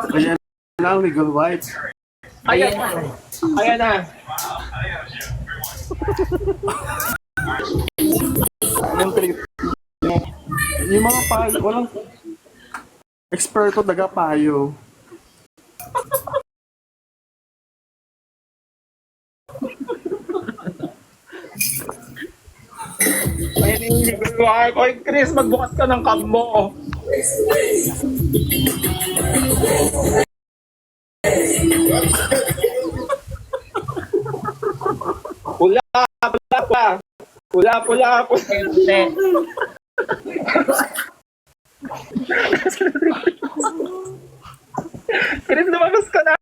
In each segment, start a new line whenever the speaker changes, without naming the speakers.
Ayan na ang legal whites.
Ayan na. Ayan na.
Yung, yung mga payo, walang eksperto daga payo.
Ayan yung legal wife. Oy, Chris, magbukas ka ng cam mo. Pula, pula pa. Pula, pula, pula. Chris, lumabas ka na.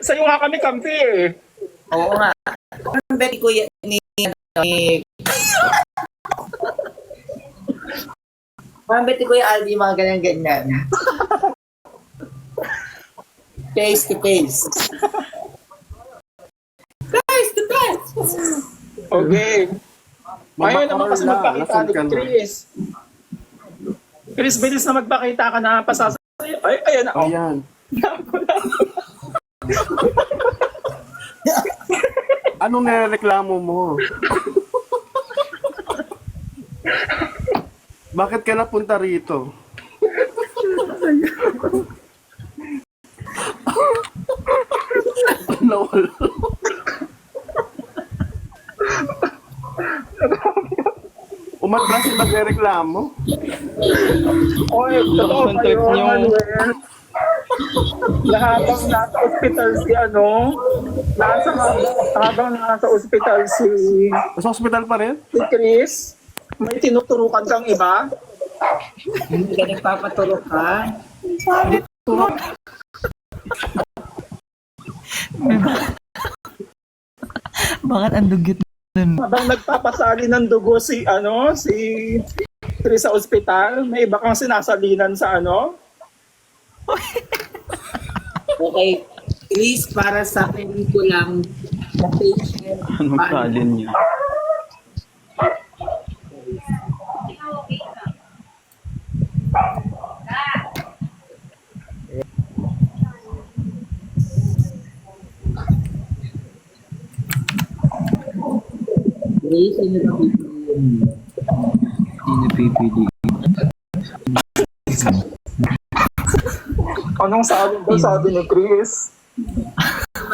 Sa'yo nga kami kampi eh.
Oo nga. Ang bet ko ni Parang bet ko yung Aldi mga ganyan-ganyan. Face to face. Face to face.
Okay. Ayaw naman kasi
Carla,
magpakita
nasaan
ni
ka na?
Chris. Chris, bilis na magpakita ka na pasasa. Ay, ayan na. Oh.
Ayan. Anong nireklamo mo? Bakit ka napunta rito? Nawala. Umatras yung nagreklamo?
Oy, totoo ba yun, Manuel? Habang nasa ospital si habang nasa ospital si
Sa hospital pa rin?
Chris, may tinuturukan kang iba?
Hindi ka nagpapatulog ka.
Bakit ang dugyot nun?
Habang nagpapasali ng dugo si Chris sa ospital, may iba kang sinasalinan sa
Okay. Please, para sa pelikulang The Patient.
Anong salin niya?
Please, sino na
Hindi napipili.
Anong sabi ni Chris?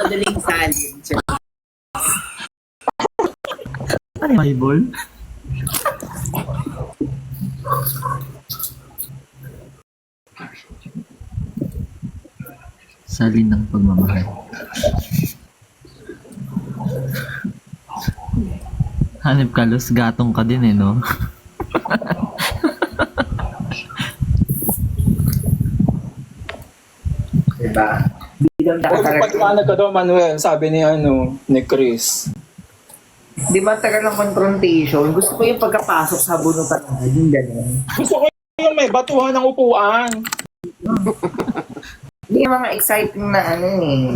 madaling salin.
Ano yung Bible? Salin ng pagmamahal. Hanip ka, Los, gatong ka din eh, no?
Diba? Bilang
Huwag paliwanag ka daw, Manuel, sabi ni Chris.
Di ba tagal ng confrontation? Gusto ko yung pagkapasok sa bunutan na yung gano'n.
Gusto ko yung may batuhan ng upuan.
Hindi yung mga exciting na ano eh.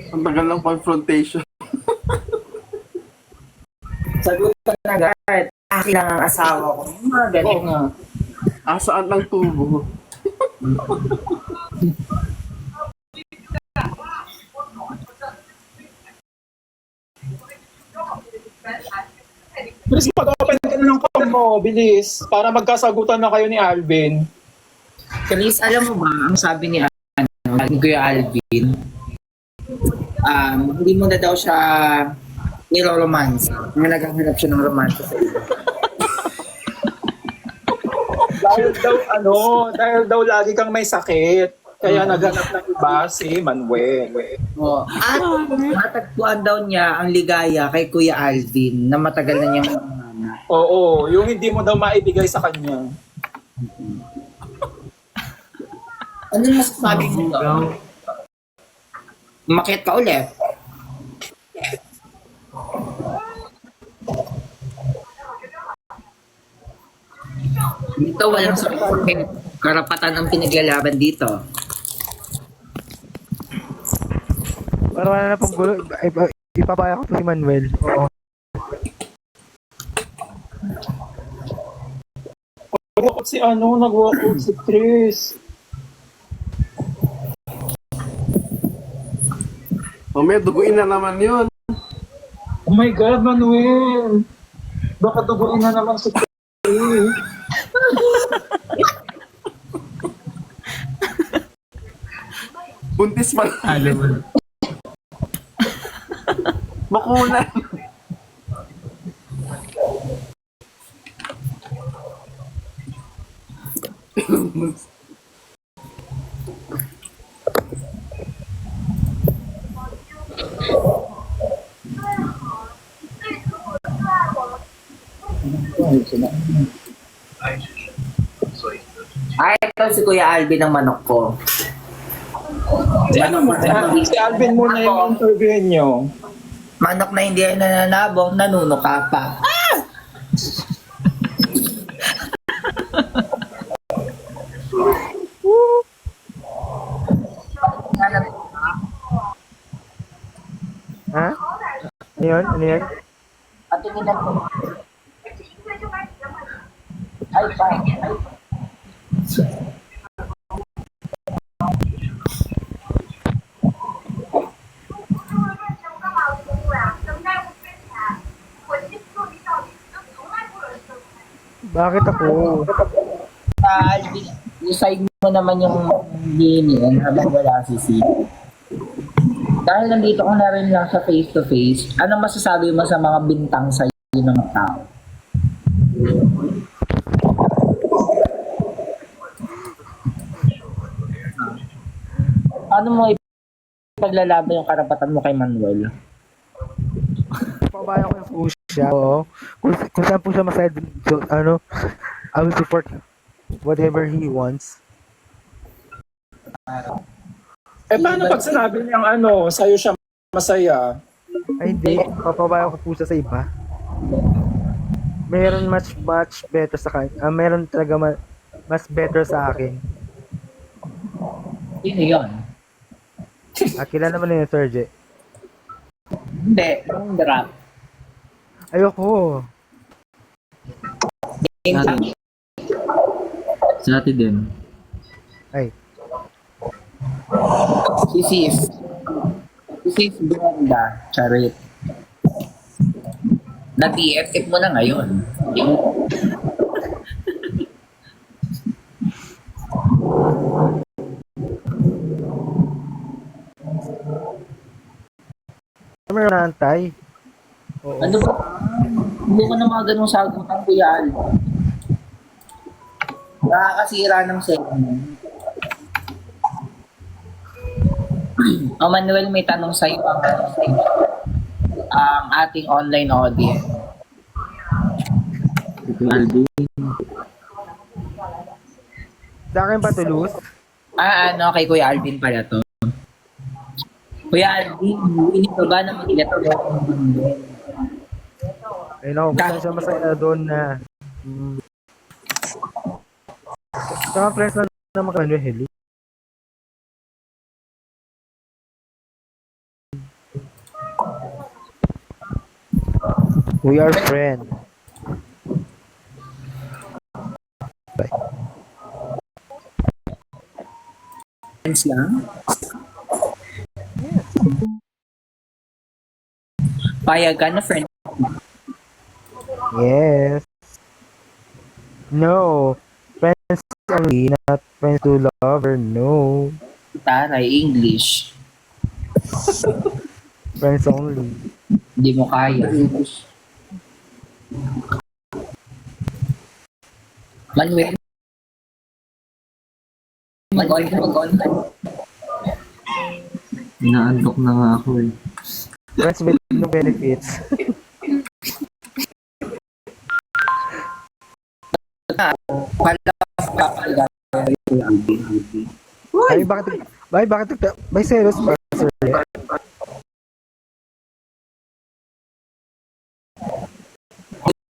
Ang tagal ng confrontation.
Sagutan na agad. Akin lang ang asawa ko. Yung mga
Oo
ganun.
nga.
Asaan ng tubo?
Chris, pag-open ka na ng cam mo, bilis, para magkasagutan na kayo ni Alvin.
Chris, alam mo ba, ang sabi ni Kuya Alvin, hindi mo na daw siya niro-romance. Naghahanap siya ng romance sa iyo.
Dahil daw lagi kang may sakit. Kaya naghanap ng iba si Manuel.
Oh. At matagpuan daw niya ang ligaya kay Kuya Alvin na matagal na niyang
Oo, yung hindi mo daw maibigay sa kanya.
Ano masasabi mo daw? Umakyat ka ulit. Dito walang sakit. Karapatan ang pinaglalaban dito.
Para wala na pong gulo. Ipapaya ko to si Manuel. Oo.
Nag-walkout si nag-walkout si Chris.
Mamaya, duguin na naman yun.
Oh my God, Manuel! Baka duguin na naman si Chris.
Buntis pa.
Alam mo.
Makunan.
Ay, ito si Kuya Alvin ang manok ko.
Si Alvin muna yung interview niyo.
Manok na hindi ay nananabong, nanunuka pa.
Ha? Ano yun? Ano yun?
At tingnan ko. Ay, pa.
Bakit ako?
Alvin, decide mo naman yung ganyan habang wala si C. Dahil nandito ko na rin lang sa face to face, anong masasabi mo sa mga bintang sa iyo ng tao? Ano mo ipaglalaban yung karapatan mo kay Manuel?
Pabayan ko yung po siya. Oo. Kung saan po siya masaya, so, I will support whatever he wants.
Paano pag sinabi niyang sa'yo siya masaya?
Ay, hindi. Papabayan ko po siya sa iba. Meron much better sa kanya. Meron talaga mas better sa akin.
Sino yun?
Kilala naman yun, Sir J.
Hindi, yung drop.
Ayoko.
Sa atin din.
Ay.
Si Sis. Si Sis Brenda. Charit. Na-BFF mo na ngayon.
Meron na antay. Oo.
Ano ba? Hindi ko na mga ganung sagutan, Kuya Al. Nakakasira ng segment. Manuel, may tanong sa iyo ang ating online audience.
Ito Alvin.
Sa akin ba tulus?
Kay Kuya Alvin pala to. Kuya Alvin, hindi ka ba na mag-ilat ako?
Ay no, kung saan siya masaya doon na saka friends na naman kami ni Heli. We are friends. Bye.
Friends lang? Payag ka na, friend.
Yes. No. Friends only, not friends to lover. No.
Taray, English.
Friends only.
Hindi mo kaya. Manuel. Mag-on.
Inaantok na nga ako eh.
Friends with no benefits. Ay, bakit serious ba, sir?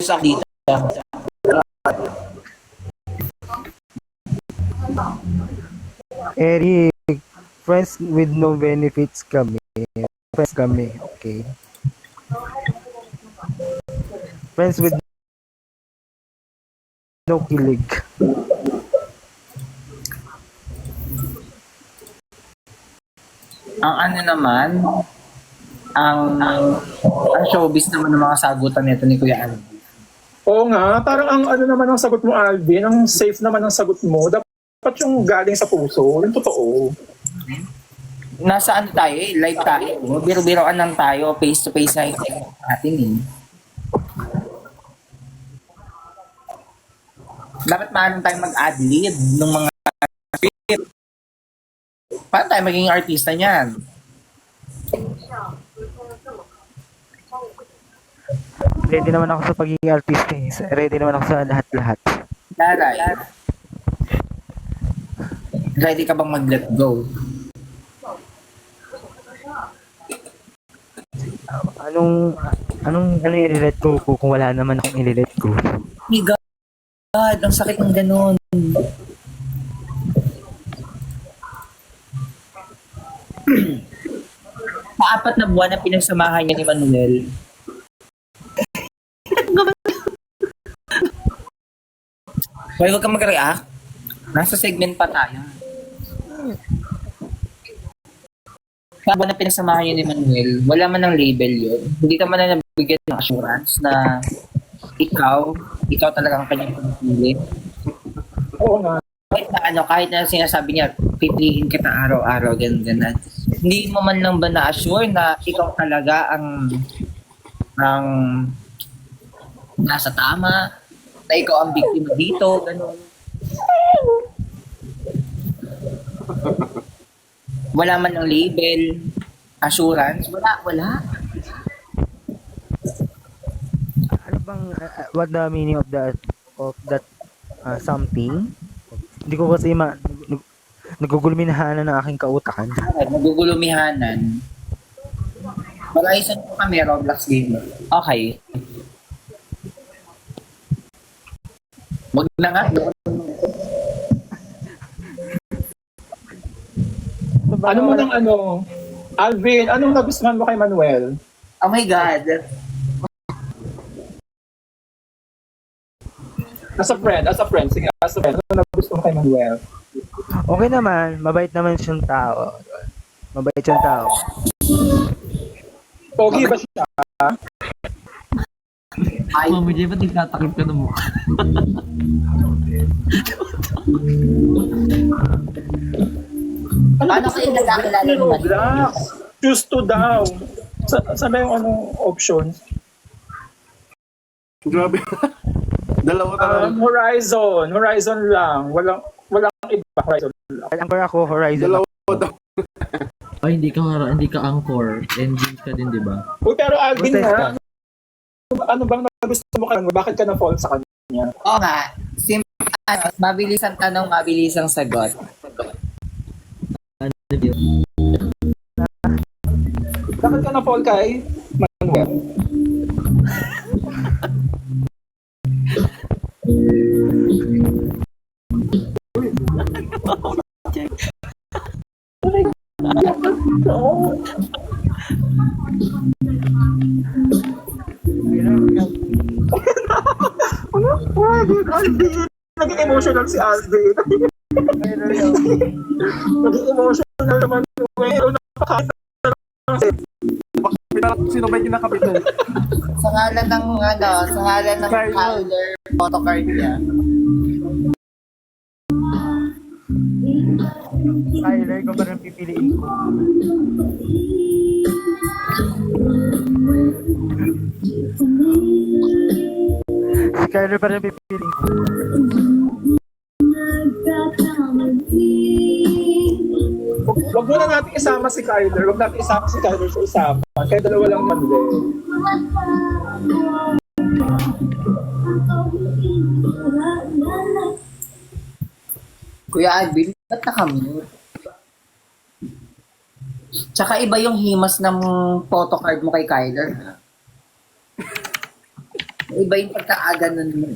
Sa dito.
Eric, friends with no benefits kami. Friends kami, okay. Friends with kilig.
Ang ano naman, ang showbiz naman ng mga sagutan nito ni Kuya Alvin.
Oo nga, parang ang ano naman ang sagot mo, Alvin, ang safe naman ang sagot mo. Dapat yung galing sa puso, yung totoo.
Nasa ano tayo eh, live tayo. Biro-biroan lang tayo, face-to-face na ito natin eh. Dapat maaaring tayo mag-ad-lib ng mga script. Paano tayo maging artista niyan?
Ready naman ako sa pagiging artista eh. Ready naman ako sa lahat-lahat.
Daray, ready ka bang mag-let go?
Anong i-let go ko kung wala naman akong i-let go?
Oh my God, ang sakit ng ganun. Sa 4 na buwan na pinagsamahan niya ni Manuel, why huwag kang mag-react? Nasa segment pa tayo. Sa buwan na pinagsamahan niya ni Manuel, wala man ng label yun. Hindi ka man na nabigyan ng assurance na ikaw talagang kanyang pinipili.
Oo nga.
Kahit na sinasabi niya, pipiliin kita araw-araw, ganun. Hindi mo man lang ba na-assure na ikaw talaga ang nasa tama, na ikaw ang biktima dito, ganun. Wala man ng label, assurance, wala.
Ano bang what the meaning of that something? Hindi ko kasi nagugulminahanan ng aking kautakan.
Nagugulumihanan. Mag-ayusan po kami, Roblox Gamer. Okay. Wag na nga.
Ano mo ng Alvin, anong nagustuhan mo kay Manuel?
Oh my God.
As a friend, sige, as a friend, ano nagustuhan mo kay Manuel?
Okay naman, mabait naman siyang tao. Mabait siyang tao.
Pogi ba siya?
Ay,
Mami J, ba't nagtatakip ka ng mukha?
paano kayo nagkakilala ni Manuel?
Roblox. Choose to daw. Sabi yung option.
Grabe. Dalawa talaga.
Horizon lang. Walang iba. Horizon lang.
Anchor ako, Horizon.
Dalawa daw.
Ay, hindi ka anchor. Engine ka din, di ba?
Uy, pero Alvin
Basta
nga, ano bang nagustuhan mo kay Manuel? Bakit ka na-fall sa kanya?
Oo nga. Mabilis ang tanong, mabilis ang sagot.
Ano yun?
Bakit ka na-fall kay Manuel? Alvin! Naging emotional si Alvin. Naging emotional naman. Pero napakita
Sino ba yung kinakapitan?
Sa ngalan ng Tyler photocard niya.
Tyler, ko pa rin pipiliin ko. Si Kyler pa rin pipiliin ko.
Wag muna natin isama si Kyler. Wag natin isama si Kyler sa usapan. Kaya dalawa lang man din.
Kuya Alvin, ba't nakamute? Tsaka iba yung himas ng photocard mo kay Kyler. Iba yung pagkaaga nun mo.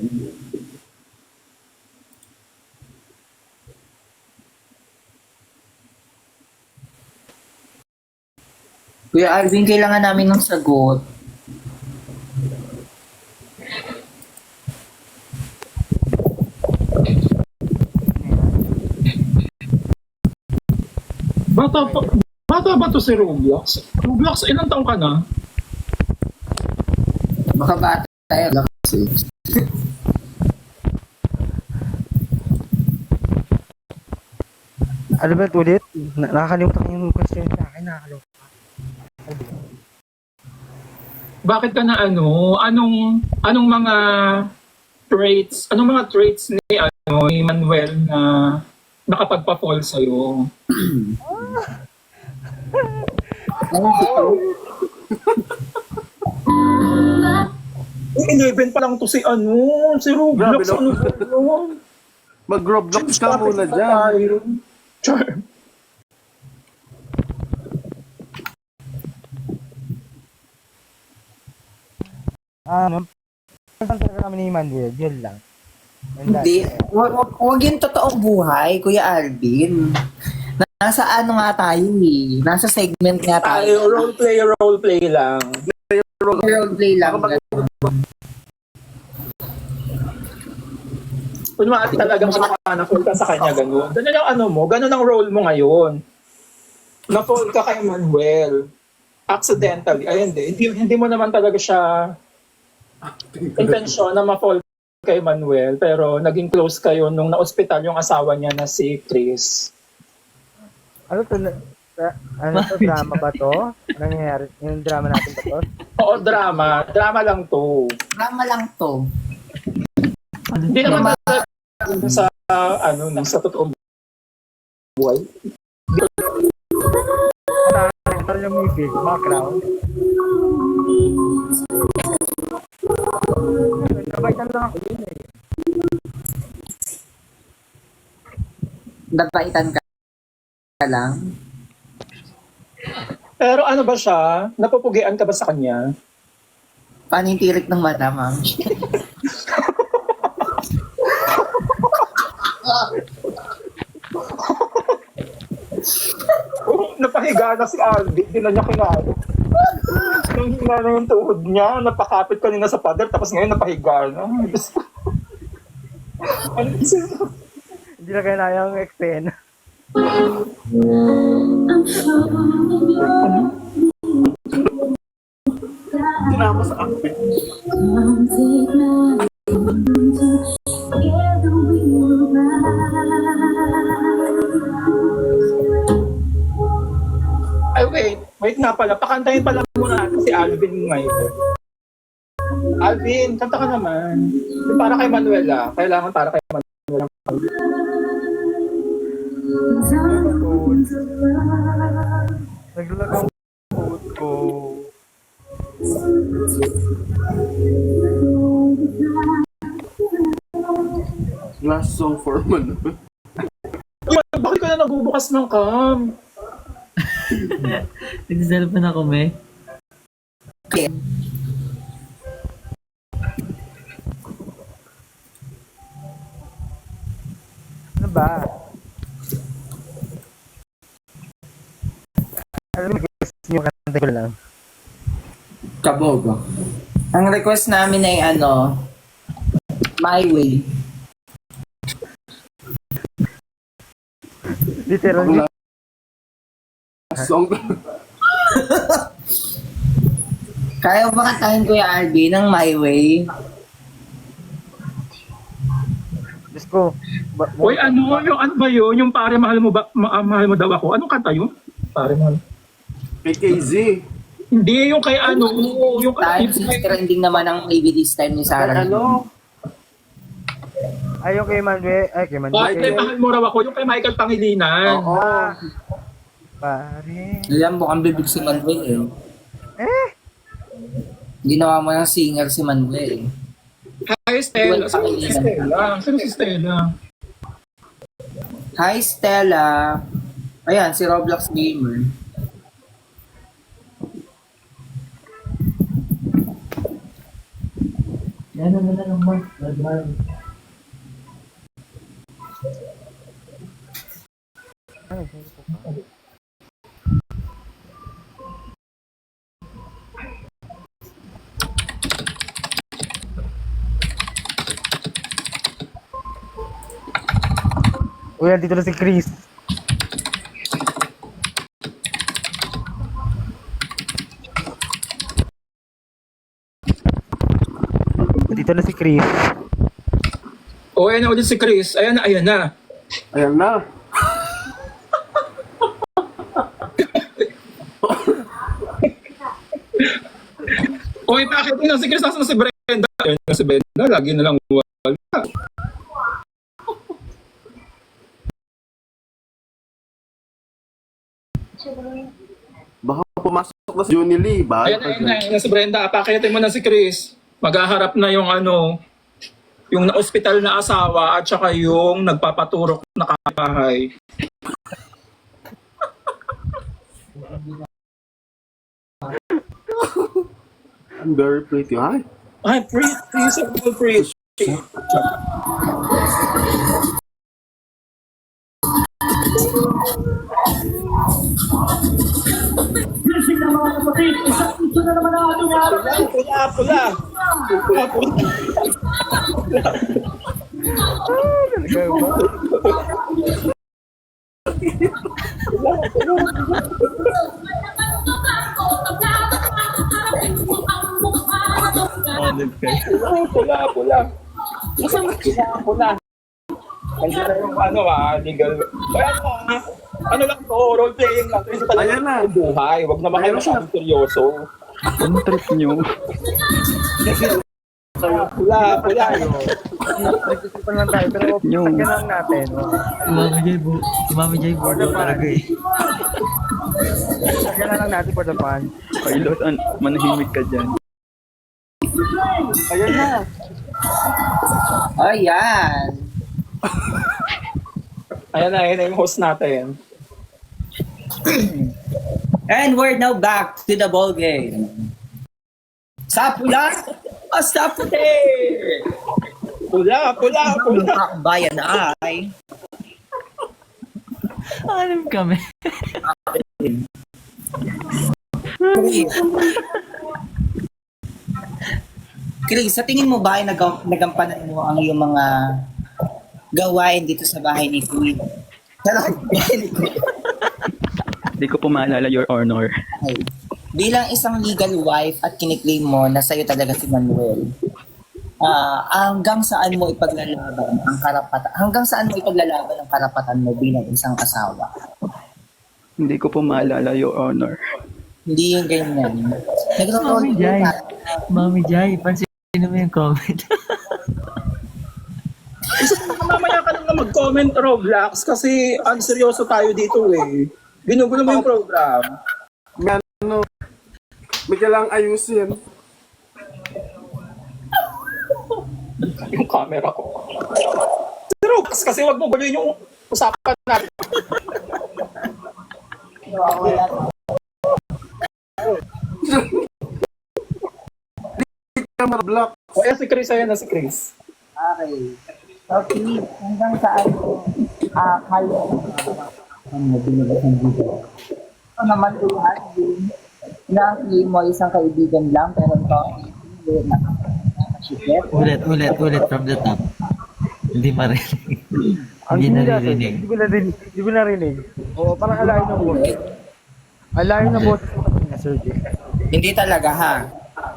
Kuya Alvin, kailangan namin ng sagot.
Bata ba to si Roblox? Roblox, ilang taong ka na?
Baka bata tayo.
Ano ba ulit? Nakakalimutan ko yung question sa akin. Nakakalimutan.
Bakit ka na anong mga traits ni Manuel na nakapagpa-fall sa'yo? Eh, 11 pa lang to si Roblox.
Grabe, no? Mag-Roblox ka muna dyan.
Char.
Talaga kami ni Manuel, yun lang.
Hindi. Huwag yung totoong buhay, Kuya Alvin. Nasa ano nga tayo eh. Nasa segment nga tayo.
Roleplay lang.
Roleplay lang.
Kunwari talagang na-fall ka sa kanya, gano'n. Ganun ang ganun ang role mo ngayon. Na-fall ka kay Manuel. Accidentally. Ay, hindi mo naman talaga siya intensyon na ma-fall kay Manuel, pero naging close kayo nung na-ospital yung asawa niya na si Chris.
Ano to? Drama ba to? Ano nangyayari? Yung drama natin ba to?
Oo, drama. Drama lang to.
Drama lang to.
Hindi naman sa sa totoong buhay.
Parang yung music, background. Nabaitan lang ako yun eh.
Babaitan ka lang.
Pero ano ba siya? Napupugian ka ba sa kanya?
Paano yung tirik ng mata, ma'am?
Napahiga na si Alvin, hindi na niya kinalo. Nung hina na yung tuhod niya, napakapit kanina sa pader, tapos ngayon napahiga na. Ano isa?
Hindi na kailangang extend.
Tinama sa akbit.
Ay, wait nga pala. Pakantayin pala muna natin si Alvin ngayon. Alvin, kanta ka naman. Para kay Manuel Kailangan para kay Manuel.
Naglalag ang food ko.
Last song for Manuel.
Bakit ka na nagbubukas ng cam?
Nagsiselfon ako, me.
Ano ba? Alam mo, gusto nyo kanta ko lang.
Kabogo. Ang request namin ay My Way.
Literally.
Song.
Kaya ba kantahin, Kuya Alvin, ng My Way?
Diyos ko.
Uy, yung ano ba yun? Yung pare mahal mo mahal mo daw ako. Anong kanta yun? Pare mahal.
Kay KZ.
Hindi, yung kay yung
Time since trending naman ang Maybe This Time ni
Kay
Sarah.
Ayaw kay Manuel. Ay, kay Manuel.
Kay mahal mo raw ako. Yung kay Michael Pangilinan.
Oo.
Pare.
Alam mo, ang bibig si Manuel Ginawa mo ng singer si Manuel
Hi, Stella. Sino si Stella? Sino si Stella?
Hi, Stella. Ayan, si Roblox Gamer.
Yan naman na lang, Mark.
Uy, dito na si Chris. Ito na si Chris.
O, ayan na ulit si Chris. Ayan na, ayan na.
Ayan na.
Oy, bakit yun si Chris? Nasaan na si Brenda? Ayun na si Brenda. Lagi na lang wala.
Baka pumasok na si Juni Lee.
Ayan na, ayan na si Brenda. Pakitin mo na si Chris. Maghaharap na yung yung na-hospital na asawa at saka yung nagpapaturok na kapitbahay.
Very pretty. Ay,
Ay, pretty. So pretty. Pula, pula. Pula, pula. Pula, pula. Masang pula. Nandiyan na yung legal. Kaya ano lang to, role playing lang. Ito talaga
Ayan na.
yung buhay. Huwag naman kayo masyadong seryoso.
Ano trip nyo?
Pula, pula.
Nag-isipan lang tayo, pero
Yung-
pagka lang natin.
Si Mami Jai bobo talaga eh.
Pagka lang natin for the fun.
Pilot, manahimik ka dyan.
ayan na.
Ayan.
Ayan na yung host natin.
And we're now back to the ball game. Sa pula o sa puti?
Pula, pula,
Ang
pula.
kakbayan ay...
Alam kami.
Chris, sa tingin mo ba ay nagampanan mo ang iyong mga gawain dito sa bahay ni Queen? Charot, bahay ni Queen.
Hindi ko po maalala, Your Honor.
Ay, bilang isang legal wife at kiniklaim mo na sa'yo talaga si Manuel, hanggang saan mo ipaglalaban ang karapatan? Hanggang saan mo ipaglalaban ang karapatan mo bilang isang asawa?
Hindi ko po maalala, Your Honor.
Hindi yung ganyan.
Mami Jai. Mami Jai, pansinin mo yung comment.
Mamaya ka lang mag-comment, Roblox, kasi seryoso tayo dito eh. Ginugulo mo yung program.
May ano, may kailangang ayusin.
Yung camera ko. Roblox, kasi wag mo guloy yung usapan natin.
Camera block.
O ayan si Chris, ayan na si Chris.
Okay. So, please, hanggang saan mo kaya mo binigay ng video? Ito naman tuhan din na ang claim mo isang kaibigan lang pero ito ay hindi na nakashikip.
Ulit from the top. Hindi marinig.
Ang
Hindi
hindi
naririnig.
Hindi ko narinig. Oo, parang alayo ng boses. Alayo ng boses mo kanina, Sir J.
Hindi talaga ha.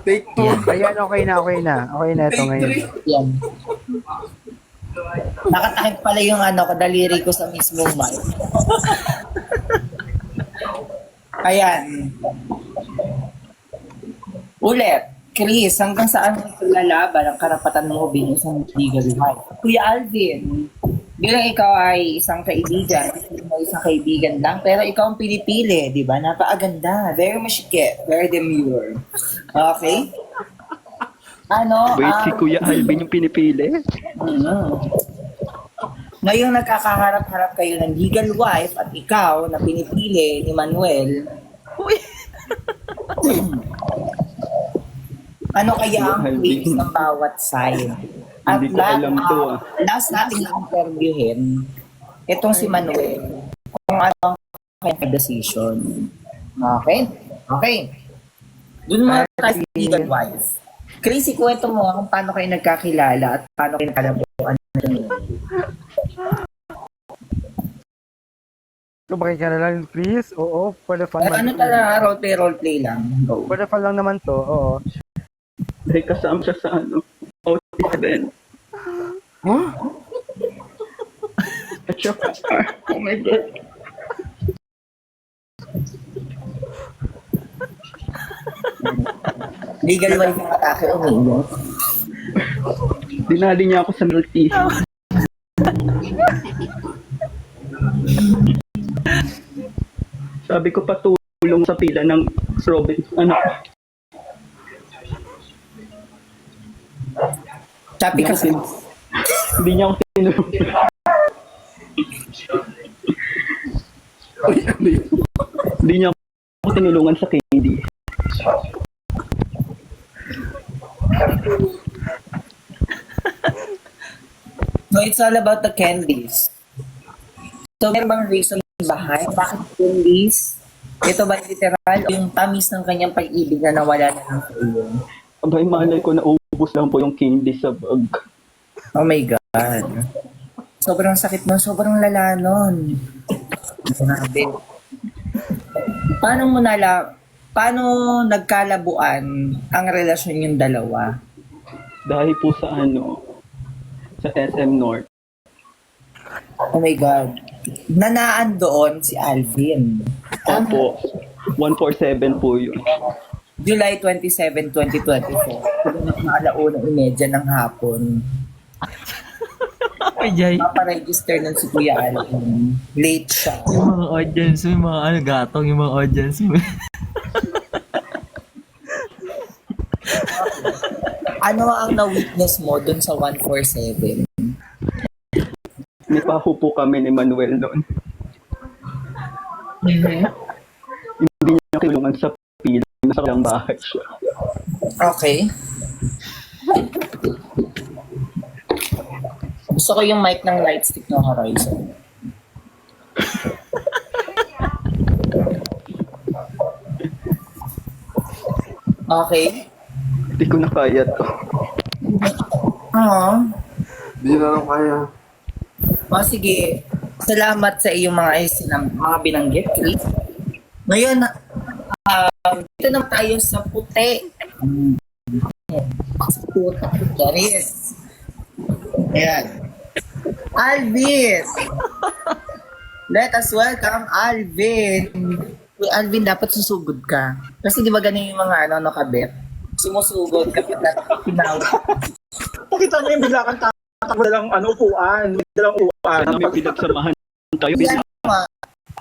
Take two.
Ayan, okay na. Okay na ito
Take
ngayon.
three.
Yan. Nakatakip pala yung kadaliri ko sa mismong mic. Ayan. Ulit. Chris, hanggang saan mo lalaban ang karapatan mo bilang isang legal wife? Kuya Alvin, bilang ikaw ay isang kaibigan, mo isang kaibigan lang, pero ikaw ang pinipili, di ba? Napakaganda. Very masikip. Very demure. Okay?
Wait, si Kuya Alvin yung pinipili?
Ngayong nagkakaharap-harap kayo ng legal wife at ikaw na pinipili ni Manuel, ano kaya ang
Alvin.
place ng bawat side? At
Hindi ko alam to,
last nating interviewin itong si Manuel kung ano ang kanyang decision. Okay? Okay. Doon mo tayo sa legal wife. Chris, ikwento mo kung paano kayo nagkakilala at paano kayo nakalabuan na yun.
Kumakain ka na lang, Chris. Oo, for the fun.
Ano talaga, roleplay lang. Go.
For the fun lang naman to, oo.
Dahil kasama siya sa 24/7. At saka, oh my God.
Legal wife yung atake, umiiyak.
Dinali niya ako sa milk tea. Sabi ko patulong sa pila ng Robin. Ano?
Sabi kasi,
Hindi niya ako tinulong. Hindi niya ako tinulungan sa candy.
so it's all about the candies. So, meron bang reason behind bakit candies? Ito ba literal o yung tamis ng kanyang pag-ibig na nawala na lang sa iyo?
Abay, malay ko na ubos lang po yung candy sa bag.
Oh my God. Sobrang sakit nun, sobrang lala nun. Grabe. Paano nagkalabuan ang relasyon yung dalawa?
Dahil po sa sa SM North.
Oh my God. Nanaan doon si Alvin.
Opo, 147 po yun.
July 27, 2024. Alauna 30 ng hapon.
Ay, Jay.
Paparegister ng si Kuya Alvin. Late siya.
Yung mga audience mo, yung mga gatong, yung mga audience mo.
Ano ang na-witness mo dun sa 147?
May pahupo kami ni Manuel noon. Hindi niya tulungan sa pila. Nasa kalang bahay siya.
Okay. Gusto ko yung mic ng Lightstick ng Horizon. Okay.
Hindi ko na kaya to.
Oo.
Di na lang kaya.
O sige. Salamat sa iyong mga binanggit, Chris. Ngayon, dito naman tayo sa puti. Sa puti. Charis. Ayan. Alvin! Let us welcome Alvin. Uy, Alvin, dapat susugod ka. Kasi di ba ganun yung mga kabet? Sumusugod kapag tinawag.
Pakita mo yung bigla kang tatakbo na lang upuan. Dalang upuan.
May pinagsamahan tayo.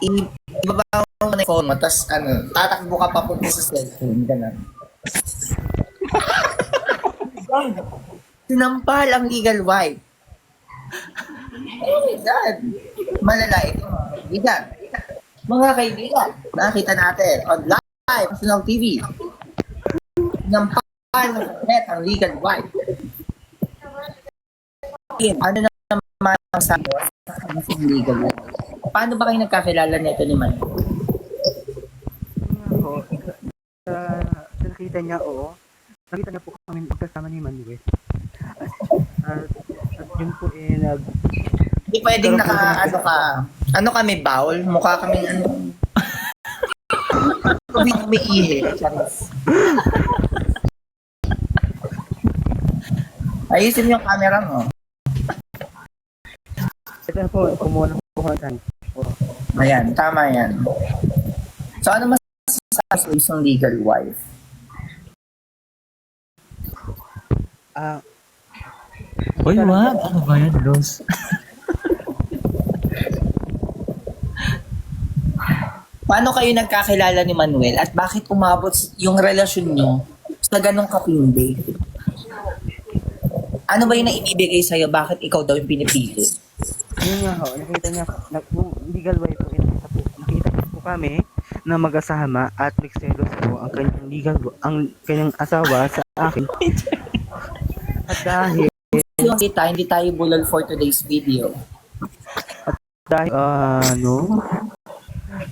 Ibaba mo na yung phone mo, tapos tatakbo ka papunta sa cellphone. Ganun. Sinampal ang legal wife. Oh my God. Malala ito, mga kaibigan. Mga kaibigan, nakita natin on live, National TV. Sinampal ng net ang legal wife. Ano naman ang sabi sa kanyang legal wife? Paano ba kayo nagkakilala nito ni Man?
Nakita niya, oo. Nakita niya po kami magkasama ni Manuel. At yun po
Hindi pwedeng ano kami, bowl? Mukha kami umiihi. Ayusin yung camera mo.
ito po, kumuha ng puhunan.
Ayan, tama yan. So ano masasabi sa isang legal wife?
Uy, wag. Ano ba yan, Rose?
Paano kayo nagkakilala ni Manuel at bakit umabot yung relasyon nyo sa ganong kapindi? Ano ba yung naibibigay sa'yo? Bakit ikaw daw yung pinipili?
Yun nga ho, nakita niya, yung legal wife po, nakita po kami na mag-asama at nagselos po ang kanyang asawa sa akin. At dahil
Yung hindi tayo bulol for today's video.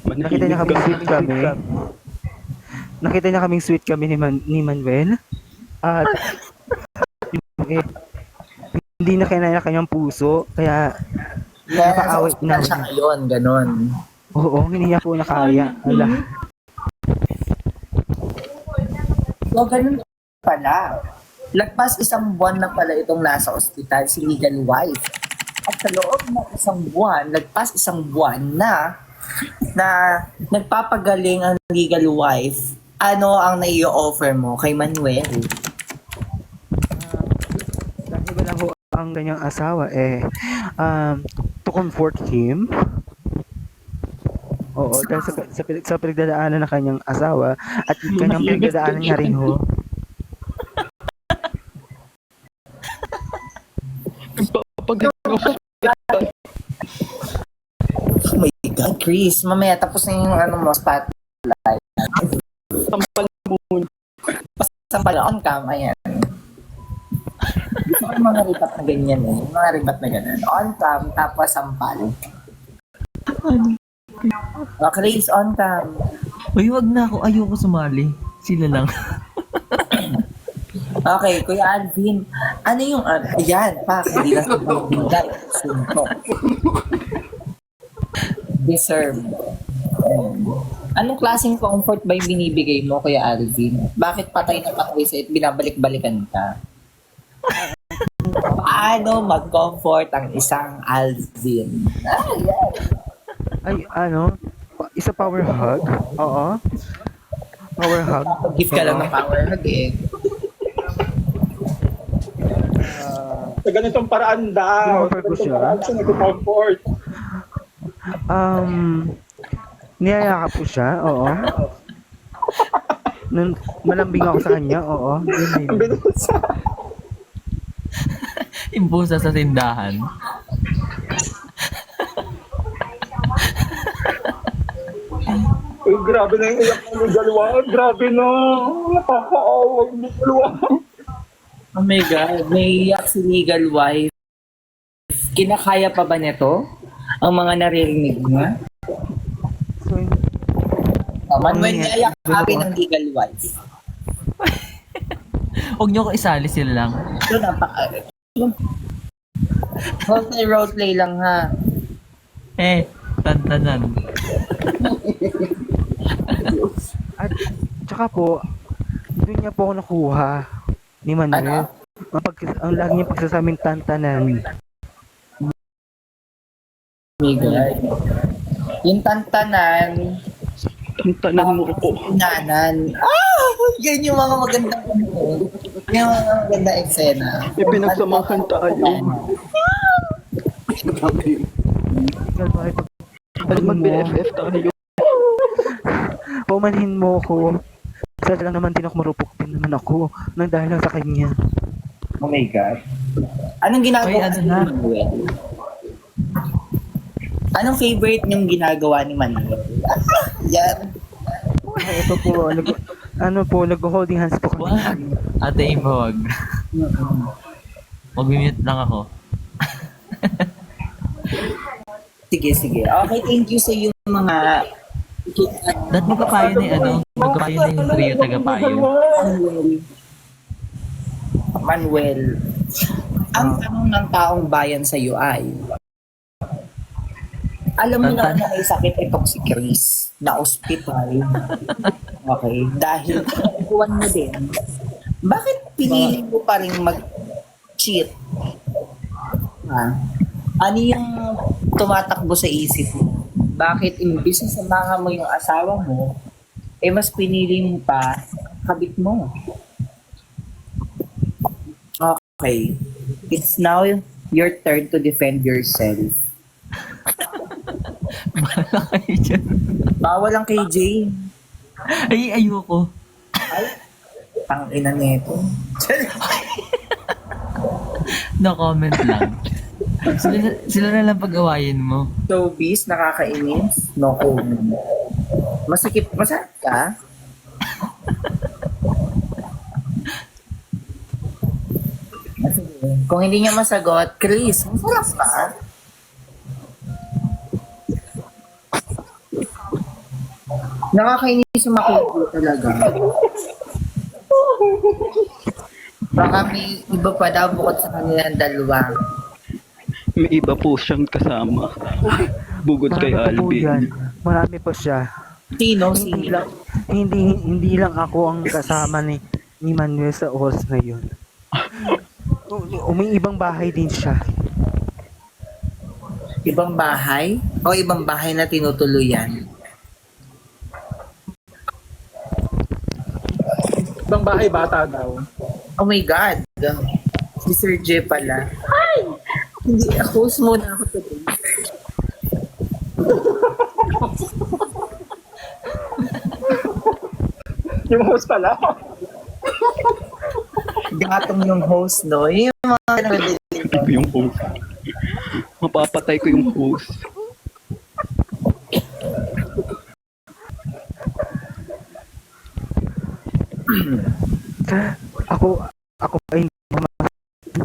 nakita niya kaming sweet kami. Nakita niya kaming sweet kami ni Manuel. At hindi na kinaya kanyang puso, kaya nakaaway
na siya ngayon, ganon.
Oo, hindi niya po nakaya.
So, ganun pala. Lagpas isang buwan na pala itong nasa ospital si legal wife. At sa loob ng isang buwan, lagpas isang buwan na nagpapagaling ang legal wife. Ano ang nai-offer mo kay Manuel?
Dahil wala ho ang kanyang asawa to comfort him. Oo, dahil sa pinagdadaanan ng kanyang asawa at kanyang pinagdadaanan niya rin ho.
Oh my God, Chris. Mamaya tapos na yung spotlight. Sampal on cam, ayan. Gusto ko yung mga ribat na ganyan eh. Yung mga ribat na ganyan. On cam, tapos sampal. Chris, on cam.
Uy, wag na ako. Ayoko sumali. Sila lang.
Okay, Kuya Alvin. Ano yung, ayan, pa, hindi na sa suntok. Deserve. Anong klaseng comfort ba yung binibigay mo, Kuya Alvin? Bakit patay na patay sa binabalik-balikan ka? Paano mag-comfort ang isang Alvin? Yan.
Ay, isa power hug. Oo. Power hug.
Gift ka lang ng power hug eh.
Sa ganitong paraan daw.
Comfort ko siya.
Siya nag-comfort.
Niyayakap ko siya, oo. Nung malambing ako sa kanya, oo. Yun na yun.
Binusa.
Imbusa sa tindahan.
Uy, grabe na yung iyak ng dalawa. Grabe na. Nakakaawag mo dalawa.
Oh my God, may iyak si legal wife. Kinakaya pa ba nito? Ang mga naririnig niya?
So,
Manuel, naiyak kami ng legal wife.
Huwag niyo ko isali sila lang.
So, roleplay lang ha.
Tantanan.
at tsaka po, doon niya po ako nakuha ni Manuel. Ang lagi niya pagsasabing tantanan.
Legal. Yung tantanan,
Ang tanan mo ko.
nanan. Yan yung mga magandang yung mga magandang eksena.
May pinagsamahan tayo.
Ikaw ba ay
Balik mag-BFF tayo.
paumanhin mo ako. Isa lang naman din ako marupok din naman ako nang dahil lang sa kanya.
Oh my God. Anong ginagawa
Oy, ano
ni
na?
Manuel? Anong favorite niyong ginagawa ni Manuel? Yan.
Ay, ito po, nag-holding hands po kami.
Wag. Ate Imo, wag. Mag-mute lang ako.
Sige, sige. Okay, thank you sa yung mga
Dahil magkapayo na magkapayo na yung trio tagapayo.
Manuel. Ang tanong ng taong bayan sa iyo ay, alam mo na may sakit itong si Chris na ospital. Okay. Dahil kuwan mo din, bakit pinili mo pa rin mag-cheat? Ha? Ano yung tumatakbo sa isip mo? Bakit imbis na samahan mo yung asawa mo, mas pinili mo pa kabit mo? Okay. It's now your turn to defend yourself.
Bala kayo dyan.
Bawal ang KJ.
Ay, ayoko.
Ang ina nito.
No comment lang. Sila na lang pag-awayin mo.
Showbiz, nakakainis. No comment. Masakit ka? Sige. Kung hindi niya masagot, Chris, masarap ka? Nakakainis yung makuha talaga. Baka may iba pa daw bukod sa kanilang dalawa.
May iba po siyang kasama. Bugod kay
Marami pa po yan.
Alvin.
Marami pa siya.
Sino?
Hindi lang, hindi lang ako ang kasama ni Manuel sa oras na yun. may ibang bahay din siya.
Ibang bahay? O ibang bahay na tinutuluyan?
Ibang bahay bata daw.
Oh my God. Si Sir J pala. Ay! Hindi, host muna ako today.
Yung host pala.
Gatong yung host, no? Yung mga nagdidilig.
Ito yung host. Mapapatay ko yung host.
Ako ay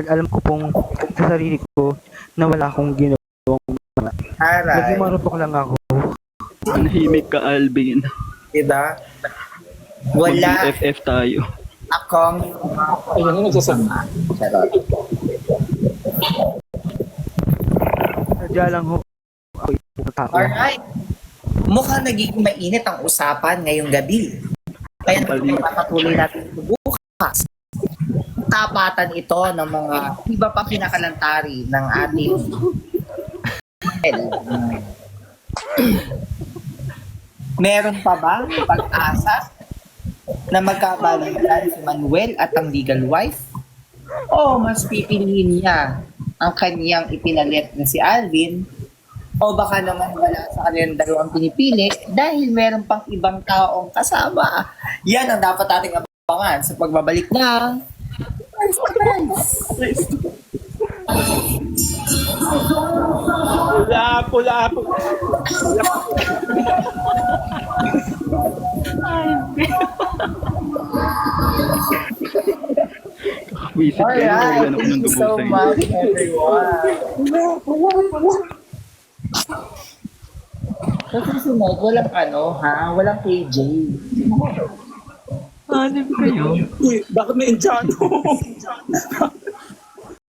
alam ko pong sa sarili ko na wala akong ginawang mali.
Aray.
Naging marupok lang ako.
Manahimik ka, Alvin.
Diba? Wala
FF tayo.
akong
Ayun yung nagsasabi.
charot.
Sadya lang ho. Ako yung tao.
Alright. Mukhang nagiging mainit ang usapan ngayong gabi. Kaya patuloy natin ito bukas. Tapatan ito ng mga iba pa kinakalantari ng ating meron pa ba pag-asa na magkabalikan si Manuel at ang legal wife? O mas pipiliin niya ang kanyang ipinalit na si Alvin? O baka naman wala sa kanilang dalawang pinipili dahil meron pang ibang taong kasama? Yan ang dapat ating abangan sa pagbabalik ng
Pula.
Visit ka na,
Alright,
wala na
thank
ng
you so
dubusin.
much everyone. Sa susunod, walang walang KJ.
Hanip kayo.
Uy, bakit may Indiano?